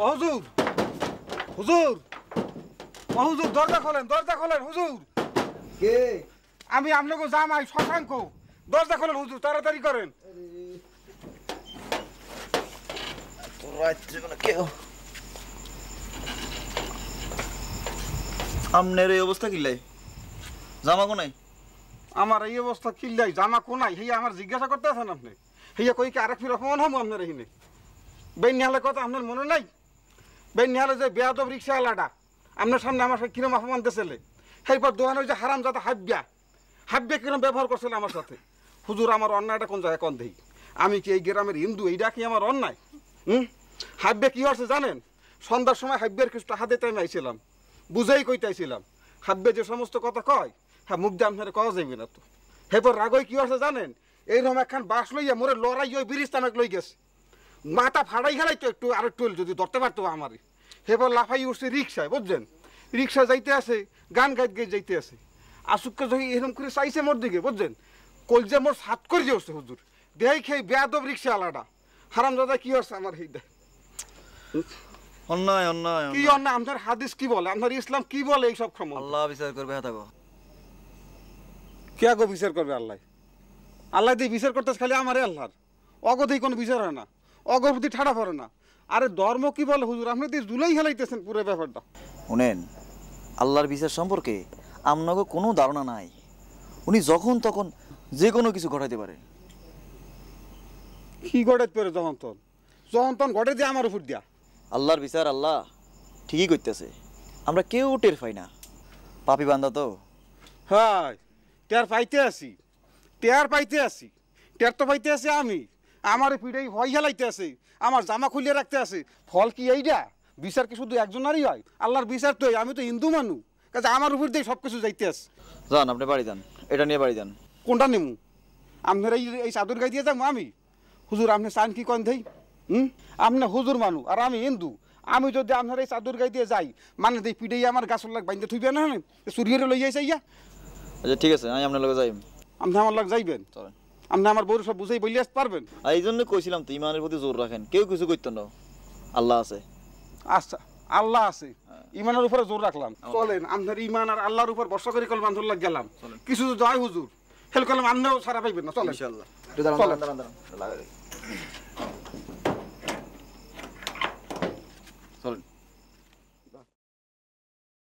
হুজুর হুজুর হুজুর দরজা খোলেন হুজুর। কে? আমি আপনাকে জামাই শশাঙ্ক। দরজা খোলেন হুজুর, তাড়াতাড়ি করেন। আমনের এই অবস্থা কিলাই? জামা কোনাই? আমার এই অবস্থা কিল্লাই জামা কোনাই হেয়া আমার জিজ্ঞাসা করতে আছেন আপনি? হেয়া কই কি আরেক ফির অপমান হবো আপনার এখানে? বেনিহালের কথা আপনার মনে নাই? বেনিহালে যে বেয়াদব রিক্সাওয়ালাটা আপনার সামনে আমার সাথে কিরম অপমান দিয়েছিলে, সেইবার দোকানে যে হারাম যাতে হাব্যা কিরম ব্যবহার করছিল আমার সাথে। হুজুর আমার অন্যায়টা কোন জায়গায় কোন দেই? আমি কি এই গ্রামের হিন্দু? এইটা কি আমার অন্যায়? হাব্যা কি হচ্ছে জানেন? সন্ধ্যার সময় হাব্যের কিছু টাকা দিতে আমি আইছিলাম, বুঝেই কইতেছিলাম। হাব্যা যে সমস্ত কথা কয় হ্যাঁ মুখ দিয়ে আপনার কওয়া যাইবে না তো। হেপর রাগই কি হচ্ছে জানেন? এইরকম একখান বাস লইয়া মোরে লড়াই ওই বিরিস্তানক লই গেছে। মাথা ফাড়াই গেলাই তো একটু আর একটু যদি ধরতে পারতো আমারই। হেপর লাফাই উঠছে রিক্সায়, বুঝছেন? রিক্সা যাইতে আছে, গান গাইতে গিয়ে যাইতে আছে। আসুককে যদি এরকম করে চাইছে মোর দিকে, বুঝছেন? কলজে মোর সাত করে দিয়েছে হুজুর। দেখাই খেয়ে বেয়াদব রিক্সাওয়ালাটা হারাম দাদা কি হচ্ছে আমার এইটা। অন্যায় অন্যায় কি অন্যায়? আপনার হাদিস কি বলে, আপনার ইসলাম কি বলে এইসব ক্ষমতা? আল্লাহ বিচার করবে। হ্যাঁ থাকো। কে গো বিচার করবে? আল্লাহ। আল্লাহ দিয়ে বিচার করতেছে খালি আমারে আল্লাহর। অগতেই কোনো বিচার হয় না, অগপতি ঠাড়া পড়ে না। আরে ধর্ম কি বলে হুজুর? আপনি তো জুলাই হেলাইতেছেন পুরো ব্যাপারটা। শুনেন, আল্লাহর বিচার সম্পর্কে আপনাকে কোনো ধারণা নাই। উনি যখন তখন যে কোনো কিছু ঘটাইতে পারে। কি গড়াইতে পারে? যখন তখন গড়ে দিয়ে আমার উপর দিয়া। আল্লাহর বিচার আল্লাহ ঠিকই করতেছে, আমরা কেউ টের পাই না। পাপি বান্দা তো। হ্যাঁ, টের পাইতে আছি, টের তো পাইতে আছি আমি। আমার পিঠেই ভয় হেলাইতে আছে, আমার জামা খুলিয়ে রাখতে আছে। ফল কি এইটা? বিচার কি শুধু একজনেরই হয়? আল্লাহর বিচার তো আমি তো হিন্দু মানুষ, কাজে আমার উপর দিয়ে সব কিছু যাইতে আছে। যান আপনি বাড়ি যান, এটা নিয়ে বাড়ি যান। কোনটা নেমু? আপনার এই চাদর গাই দিয়ে যাবো আমি? হুজুর আপনি চান কি কন দেই? আপনি হুজুর মানু আর আমি হিন্দু। আমি যদি আপনার এই চাদর গাই দিয়ে যাই, মানে দেই পিঠেই আমার গাছর লাগ বাইন্দে থুইবে না? চুরিয়ে লইয়া যাইয়া। আচ্ছা ঠিক আছে, আমি আপনার লগে যাই। আপনি আমার লাগ যাইবেন? চলেন। আপনি আমার বউর সব বুঝাই বলিয়ে আসতে পারবেন? এই জন্য কইছিলাম তো, ইমানের প্রতি জোর রাখেন, কেউ কিছু করতেন না। আল্লাহ আছে। আচ্ছা, আল্লাহ আছে, ইমানের উপরে জোর রাখলাম। চলেন আপনার ইমান আর আল্লাহর উপর বর্ষা করে কলম আন্দোলন লাগ গেলাম। কিছু তো জয় হুজুর, হেল কলম আমনেও সারা পাইবেন না। চলেন ইনশাআল্লাহ। চলেন।